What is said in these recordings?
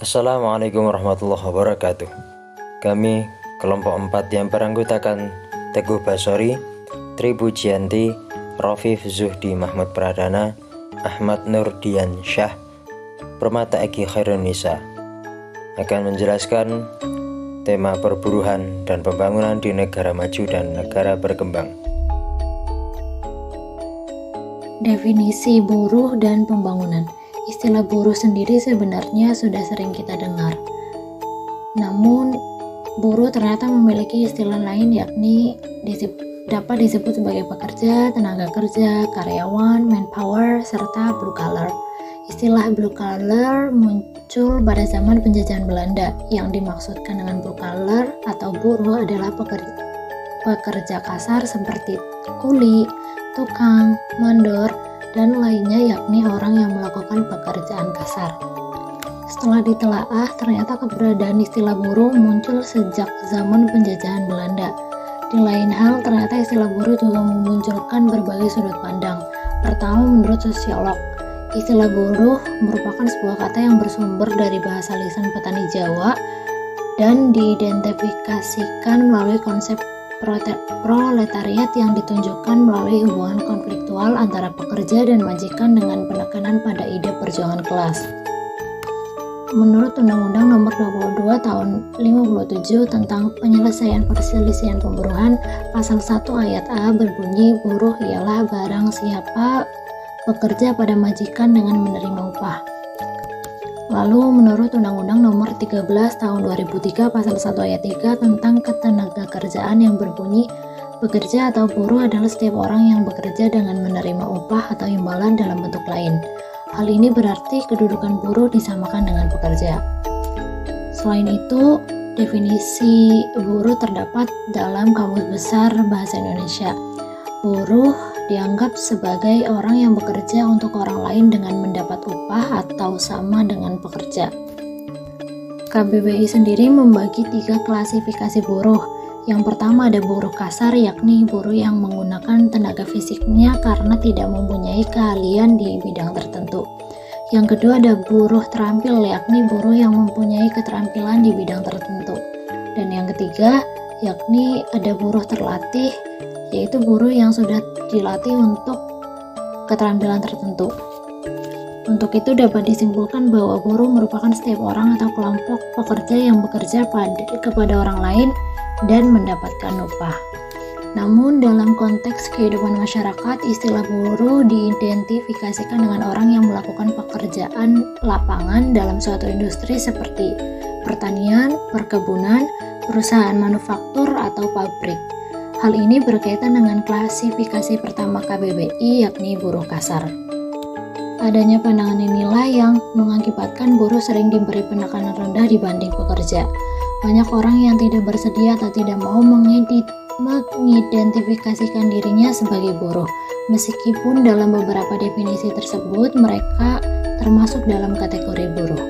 Assalamualaikum warahmatullahi wabarakatuh. Kami kelompok 4 yang beranggotakan Teguh Basori, Tri Pujianti, Rafif Zuhdi Mahmud Pradana, Ahmad Nurdian Syah, Permata Eki Khairunisa akan menjelaskan tema perburuhan dan pembangunan di negara maju dan negara berkembang. Definisi buruh dan pembangunan. Istilah buruh sendiri sebenarnya sudah sering kita dengar. Namun, buruh ternyata memiliki istilah lain, yakni dapat disebut sebagai pekerja, tenaga kerja, karyawan, manpower, serta blue collar. Istilah blue collar muncul pada zaman penjajahan Belanda. Yang dimaksudkan dengan blue collar atau buruh adalah pekerja kasar seperti kuli, tukang, mandor, dan lainnya, yakni orang yang melakukan pekerjaan kasar. Setelah ditelaah, ternyata keberadaan istilah buruh muncul sejak zaman penjajahan Belanda. Di lain hal, ternyata istilah buruh juga memunculkan berbagai sudut pandang. Pertama, menurut sosiolog, istilah buruh merupakan sebuah kata yang bersumber dari bahasa lisan petani Jawa dan diidentifikasikan melalui konsep proletariat yang ditunjukkan melalui hubungan konfliktual antara pekerja dan majikan dengan penekanan pada ide perjuangan kelas. Menurut Undang-Undang Nomor 22 Tahun 57 tentang penyelesaian perselisihan pemburuhan, pasal 1 ayat A berbunyi, buruh ialah barang siapa bekerja pada majikan dengan menerima upah. Lalu menurut Undang-Undang Nomor 13 Tahun 2003 Pasal 1 Ayat 3 tentang ketenagakerjaan yang berbunyi, bekerja atau buruh adalah setiap orang yang bekerja dengan menerima upah atau imbalan dalam bentuk lain. Hal ini berarti kedudukan buruh disamakan dengan pekerja. Selain itu, definisi buruh terdapat dalam Kamus Besar Bahasa Indonesia. Buruh dianggap sebagai orang yang bekerja untuk orang lain dengan mendapat upah atau sama dengan pekerja. KBBI sendiri membagi 3 klasifikasi buruh. Yang pertama ada buruh kasar, yakni buruh yang menggunakan tenaga fisiknya karena tidak mempunyai keahlian di bidang tertentu. Yang kedua ada buruh terampil, yakni buruh yang mempunyai keterampilan di bidang tertentu. Dan yang ketiga yakni ada buruh terlatih, yaitu buruh yang sudah dilatih untuk keterampilan tertentu. Untuk itu dapat disimpulkan bahwa buruh merupakan setiap orang atau kelompok pekerja yang bekerja kepada orang lain dan mendapatkan upah. Namun dalam konteks kehidupan masyarakat, istilah buruh diidentifikasikan dengan orang yang melakukan pekerjaan lapangan dalam suatu industri seperti pertanian, perkebunan, perusahaan manufaktur, atau pabrik. Hal ini berkaitan dengan klasifikasi pertama KBBI, yakni buruh kasar. Adanya pandangan inilah yang mengakibatkan buruh sering diberi penekanan rendah dibanding pekerja. Banyak orang yang tidak bersedia atau tidak mau mengidentifikasikan dirinya sebagai buruh. Meskipun dalam beberapa definisi tersebut mereka termasuk dalam kategori buruh.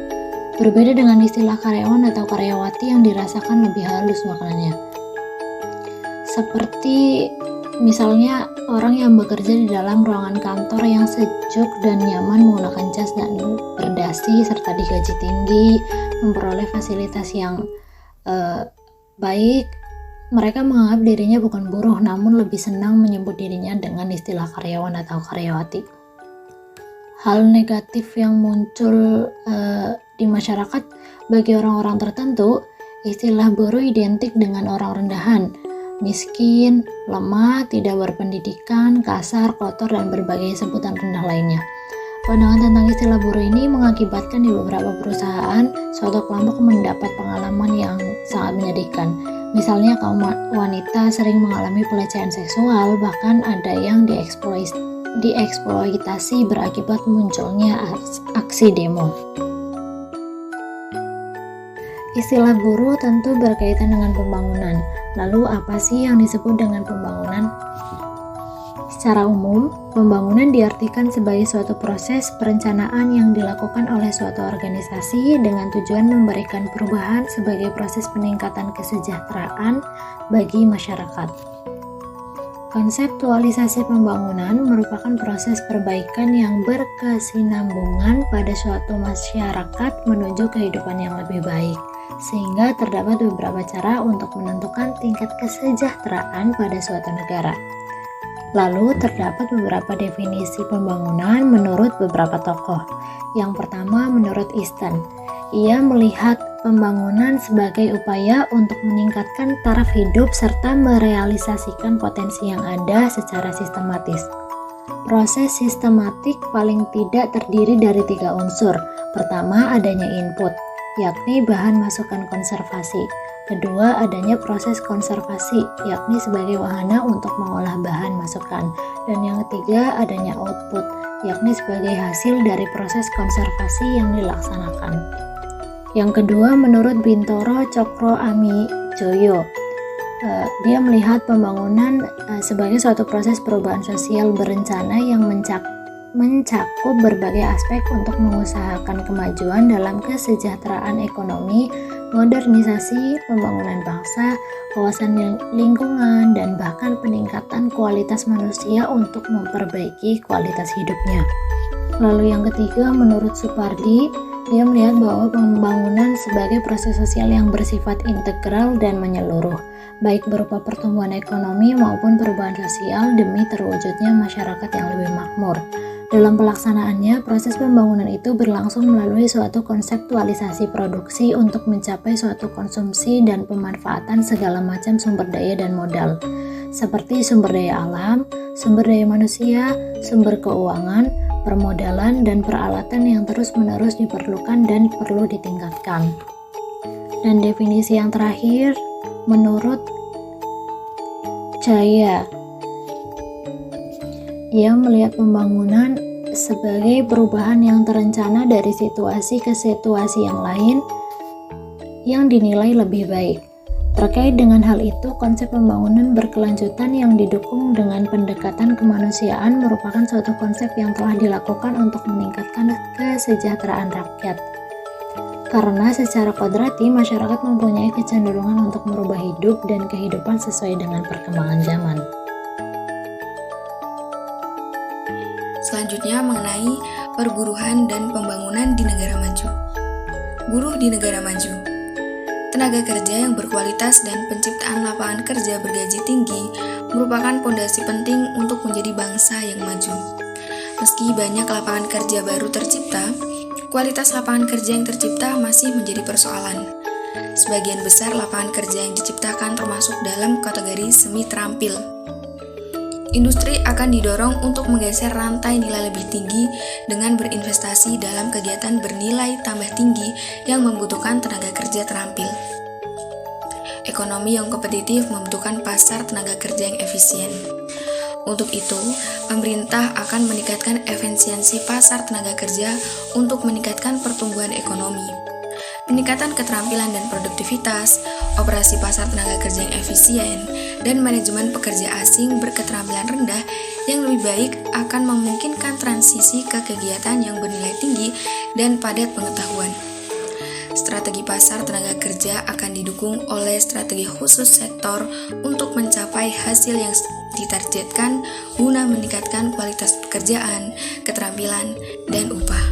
Berbeda dengan istilah karyawan atau karyawati yang dirasakan lebih halus maknanya. Seperti misalnya orang yang bekerja di dalam ruangan kantor yang sejuk dan nyaman menggunakan jas dan berdasi serta digaji tinggi, memperoleh fasilitas yang baik, mereka menganggap dirinya bukan buruh namun lebih senang menyebut dirinya dengan istilah karyawan atau karyawati. Hal negatif yang muncul di masyarakat bagi orang-orang tertentu, istilah buruh identik dengan orang rendahan, miskin, lemah, tidak berpendidikan, kasar, kotor, dan berbagai sebutan rendah lainnya. Pandangan tentang istilah buruh ini mengakibatkan di beberapa perusahaan, suatu kelompok mendapat pengalaman yang sangat menyedihkan. Misalnya kaum wanita sering mengalami pelecehan seksual, bahkan ada yang dieksploitasi berakibat munculnya aksi demo. Istilah buruh tentu berkaitan dengan pembangunan. Lalu apa sih yang disebut dengan pembangunan? Secara umum, pembangunan diartikan sebagai suatu proses perencanaan yang dilakukan oleh suatu organisasi dengan tujuan memberikan perubahan sebagai proses peningkatan kesejahteraan bagi masyarakat. Konseptualisasi pembangunan merupakan proses perbaikan yang berkesinambungan pada suatu masyarakat menuju kehidupan yang lebih baik, sehingga terdapat beberapa cara untuk menentukan tingkat kesejahteraan pada suatu negara. Lalu terdapat beberapa definisi pembangunan menurut beberapa tokoh. Yang pertama menurut Easton, ia melihat pembangunan sebagai upaya untuk meningkatkan taraf hidup serta merealisasikan potensi yang ada secara sistematis. Proses sistematik paling tidak terdiri dari 3 unsur. Pertama, adanya input, yakni bahan masukan konservasi. Kedua, adanya proses konservasi, yakni sebagai wahana untuk mengolah bahan masukan. Dan yang ketiga, adanya output, yakni sebagai hasil dari proses konservasi yang dilaksanakan. Yang kedua, menurut Bintoro Cokro Amijoyo, dia melihat pembangunan sebagai suatu proses perubahan sosial berencana yang mencakup berbagai aspek untuk mengusahakan kemajuan dalam kesejahteraan ekonomi, modernisasi pembangunan bangsa, kawasan lingkungan, dan bahkan peningkatan kualitas manusia untuk memperbaiki kualitas hidupnya. Lalu yang ketiga, menurut Supardi, dia melihat bahwa pembangunan sebagai proses sosial yang bersifat integral dan menyeluruh, baik berupa pertumbuhan ekonomi maupun perubahan sosial demi terwujudnya masyarakat yang lebih makmur. Dalam pelaksanaannya, proses pembangunan itu berlangsung melalui suatu konseptualisasi produksi untuk mencapai suatu konsumsi dan pemanfaatan segala macam sumber daya dan modal, seperti sumber daya alam, sumber daya manusia, sumber keuangan, permodalan, dan peralatan yang terus-menerus diperlukan dan perlu ditingkatkan. Dan definisi yang terakhir, menurut Jaya, ia melihat pembangunan sebagai perubahan yang terencana dari situasi ke situasi yang lain yang dinilai lebih baik. Terkait dengan hal itu, konsep pembangunan berkelanjutan yang didukung dengan pendekatan kemanusiaan merupakan suatu konsep yang telah dilakukan untuk meningkatkan kesejahteraan rakyat. Karena secara kodrati, masyarakat mempunyai kecenderungan untuk merubah hidup dan kehidupan sesuai dengan perkembangan zaman. Selanjutnya mengenai perburuhan dan pembangunan di negara maju. Buruh di negara maju. Tenaga kerja yang berkualitas dan penciptaan lapangan kerja bergaji tinggi merupakan fondasi penting untuk menjadi bangsa yang maju. Meski banyak lapangan kerja baru tercipta, kualitas lapangan kerja yang tercipta masih menjadi persoalan. Sebagian besar lapangan kerja yang diciptakan termasuk dalam kategori semi terampil. Industri akan didorong untuk menggeser rantai nilai lebih tinggi dengan berinvestasi dalam kegiatan bernilai tambah tinggi yang membutuhkan tenaga kerja terampil. Ekonomi yang kompetitif membutuhkan pasar tenaga kerja yang efisien. Untuk itu, pemerintah akan meningkatkan efisiensi pasar tenaga kerja untuk meningkatkan pertumbuhan ekonomi. Peningkatan keterampilan dan produktivitas, operasi pasar tenaga kerja yang efisien, dan manajemen pekerja asing berketerampilan rendah yang lebih baik akan memungkinkan transisi ke kegiatan yang bernilai tinggi dan padat pengetahuan. Strategi pasar tenaga kerja akan didukung oleh strategi khusus sektor untuk mencapai hasil yang ditargetkan guna meningkatkan kualitas pekerjaan, keterampilan, dan upah.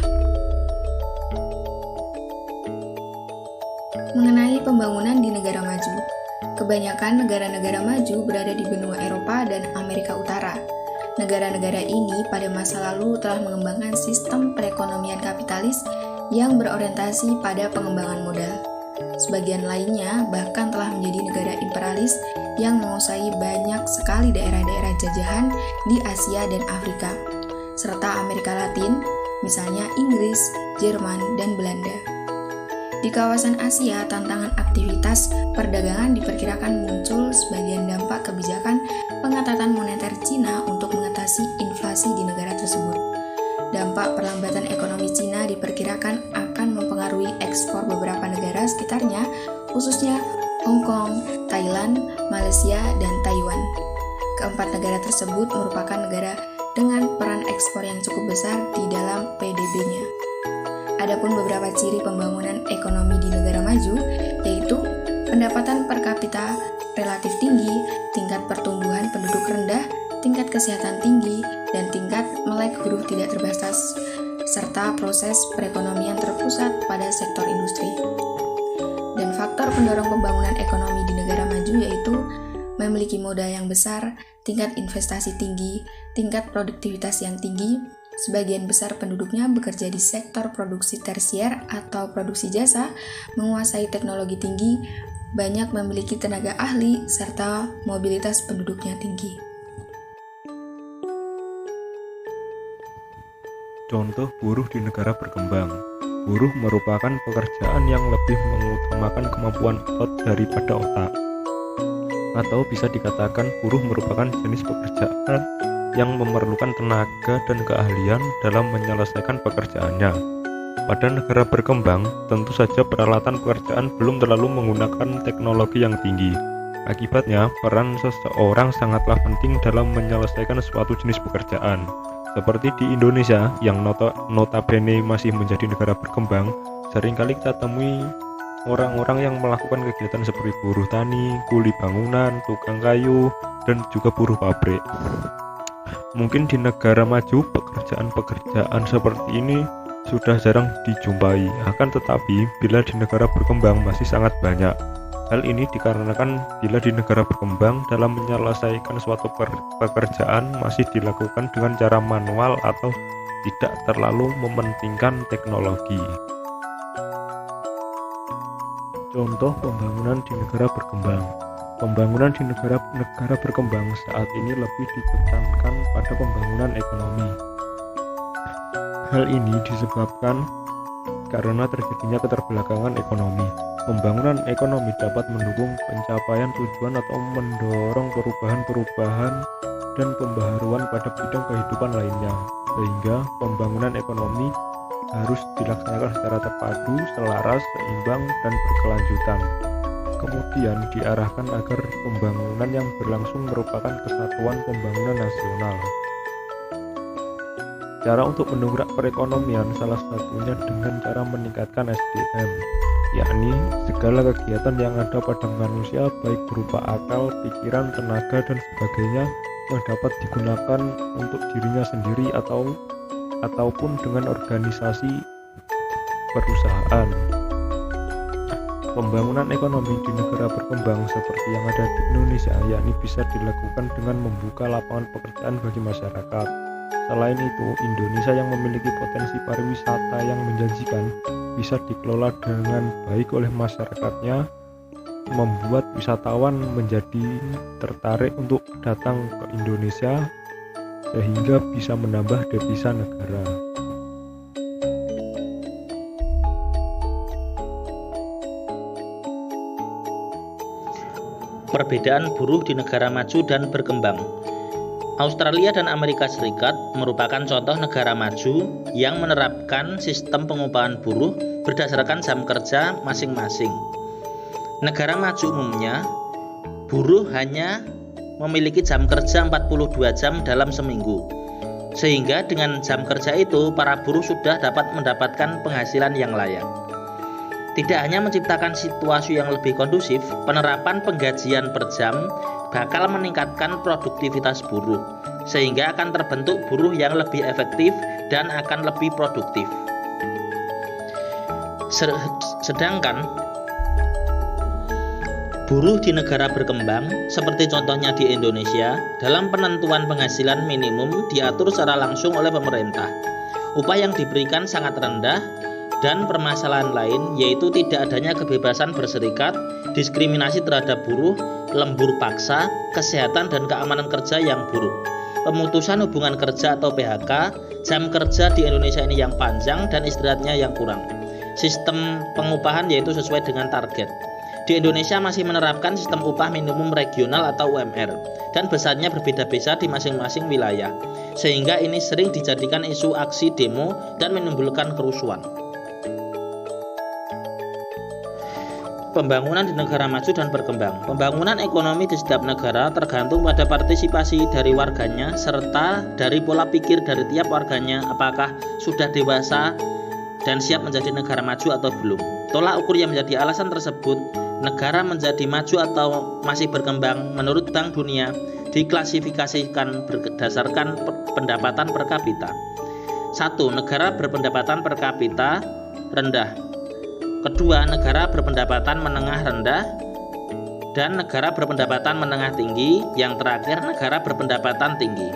Mengenai pembangunan di negara maju, kebanyakan negara-negara maju berada di benua Eropa dan Amerika Utara. Negara-negara ini pada masa lalu telah mengembangkan sistem perekonomian kapitalis yang berorientasi pada pengembangan modal. Sebagian lainnya bahkan telah menjadi negara imperialis yang menguasai banyak sekali daerah-daerah jajahan di Asia dan Afrika, serta Amerika Latin, misalnya Inggris, Jerman, dan Belanda. Di kawasan Asia, tantangan aktivitas perdagangan diperkirakan muncul sebagian dampak kebijakan pengetatan moneter Cina untuk mengatasi inflasi di negara tersebut. Dampak perlambatan ekonomi Cina diperkirakan akan mempengaruhi ekspor beberapa negara sekitarnya, khususnya Hong Kong, Thailand, Malaysia, dan Taiwan. Keempat negara tersebut merupakan negara dengan peran ekspor yang cukup besar di dalam PDB-nya. Adapun beberapa ciri pembangunan ekonomi di negara maju, yaitu pendapatan per kapita relatif tinggi, tingkat pertumbuhan penduduk rendah, tingkat kesehatan tinggi, dan tingkat melek huruf tidak terbatas, serta proses perekonomian terpusat pada sektor industri. Dan faktor pendorong pembangunan ekonomi di negara maju yaitu memiliki modal yang besar, tingkat investasi tinggi, tingkat produktivitas yang tinggi, sebagian besar penduduknya bekerja di sektor produksi tersier atau produksi jasa, menguasai teknologi tinggi, banyak memiliki tenaga ahli, serta mobilitas penduduknya tinggi. Contoh buruh di negara berkembang. Buruh merupakan pekerjaan yang lebih mengutamakan kemampuan otot daripada otak. Atau bisa dikatakan buruh merupakan jenis pekerjaan yang memerlukan tenaga dan keahlian dalam menyelesaikan pekerjaannya. Pada negara berkembang, tentu saja peralatan pekerjaan belum terlalu menggunakan teknologi yang tinggi. Akibatnya, peran seseorang sangatlah penting dalam menyelesaikan suatu jenis pekerjaan. Seperti di Indonesia yang notabene masih menjadi negara berkembang, seringkali kita temui orang-orang yang melakukan kegiatan seperti buruh tani, kuli bangunan, tukang kayu, dan juga buruh pabrik. Mungkin di negara maju pekerjaan-pekerjaan seperti ini sudah jarang dijumpai, akan tetapi bila di negara berkembang masih sangat banyak. Hal ini dikarenakan bila di negara berkembang dalam menyelesaikan suatu pekerjaan masih dilakukan dengan cara manual atau tidak terlalu mementingkan teknologi. Contoh pembangunan di negara berkembang. Pembangunan di negara berkembang saat ini lebih ditekankan pada pembangunan ekonomi. Hal ini disebabkan karena terjadinya keterbelakangan ekonomi. Pembangunan ekonomi dapat mendukung pencapaian tujuan atau mendorong perubahan-perubahan dan pembaharuan pada bidang kehidupan lainnya, sehingga pembangunan ekonomi harus dilaksanakan secara terpadu, selaras, seimbang, dan berkelanjutan. Kemudian diarahkan agar pembangunan yang berlangsung merupakan kesatuan pembangunan nasional. Cara untuk mendongkrak perekonomian salah satunya dengan cara meningkatkan SDM, yakni segala kegiatan yang ada pada manusia baik berupa akal, pikiran, tenaga, dan sebagainya yang dapat digunakan untuk dirinya sendiri ataupun dengan organisasi perusahaan. Pembangunan ekonomi di negara berkembang seperti yang ada di Indonesia yakni bisa dilakukan dengan membuka lapangan pekerjaan bagi masyarakat. Selain itu, Indonesia yang memiliki potensi pariwisata yang menjanjikan bisa dikelola dengan baik oleh masyarakatnya, membuat wisatawan menjadi tertarik untuk datang ke Indonesia sehingga bisa menambah devisa negara. Perbedaan buruh di negara maju dan berkembang. Australia dan Amerika Serikat merupakan contoh negara maju yang menerapkan sistem pengupahan buruh berdasarkan jam kerja masing-masing. Negara maju umumnya, buruh hanya memiliki jam kerja 42 jam dalam seminggu. Sehingga dengan jam kerja itu, para buruh sudah dapat mendapatkan penghasilan yang layak. Tidak hanya menciptakan situasi yang lebih kondusif, penerapan penggajian per jam bakal meningkatkan produktivitas buruh, sehingga akan terbentuk buruh yang lebih efektif dan akan lebih produktif. Sedangkan buruh di negara berkembang, seperti contohnya di Indonesia, dalam penentuan penghasilan minimum diatur secara langsung oleh pemerintah. Upah yang diberikan sangat rendah, dan permasalahan lain yaitu tidak adanya kebebasan berserikat, diskriminasi terhadap buruh, lembur paksa, kesehatan dan keamanan kerja yang buruk, pemutusan hubungan kerja atau PHK, jam kerja di Indonesia ini yang panjang dan istirahatnya yang kurang. Sistem pengupahan yaitu sesuai dengan target. Di Indonesia masih menerapkan sistem upah minimum regional atau UMR dan besarnya berbeda-beda di masing-masing wilayah, sehingga ini sering dijadikan isu aksi demo dan menimbulkan kerusuhan. Pembangunan di negara maju dan berkembang. Pembangunan ekonomi di setiap negara tergantung pada partisipasi dari warganya serta dari pola pikir dari tiap warganya apakah sudah dewasa dan siap menjadi negara maju atau belum. Tolak ukur yang menjadi alasan tersebut, negara menjadi maju atau masih berkembang menurut Bank Dunia diklasifikasikan berdasarkan pendapatan per kapita. 1. Negara berpendapatan per kapita rendah. Kedua, negara berpendapatan menengah rendah. Dan negara berpendapatan menengah tinggi. Yang terakhir, negara berpendapatan tinggi.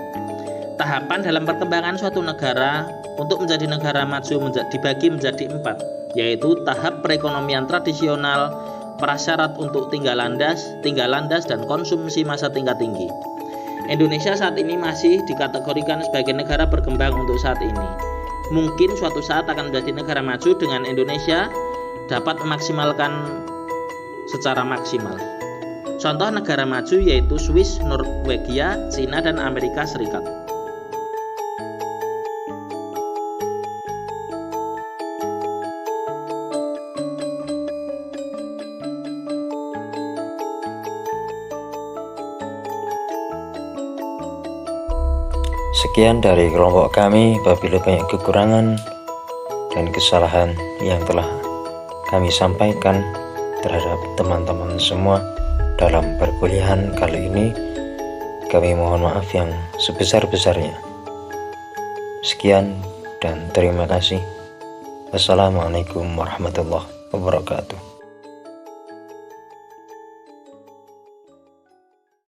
Tahapan dalam perkembangan suatu negara untuk menjadi negara maju dibagi menjadi 4, yaitu tahap perekonomian tradisional, prasyarat untuk tinggal landas, dan konsumsi masa tingkat tinggi. Indonesia saat ini masih dikategorikan sebagai negara berkembang untuk saat ini. Mungkin suatu saat akan menjadi negara maju dengan Indonesia dapat memaksimalkan secara maksimal. Contoh negara maju yaitu Swiss, Norwegia, Cina, dan Amerika Serikat. Sekian dari kelompok kami. Apabila banyak kekurangan dan kesalahan yang telah kami sampaikan terhadap teman-teman semua dalam perkuliahan kali ini, kami mohon maaf yang sebesar-besarnya. Sekian dan terima kasih. Wassalamualaikum warahmatullahi wabarakatuh.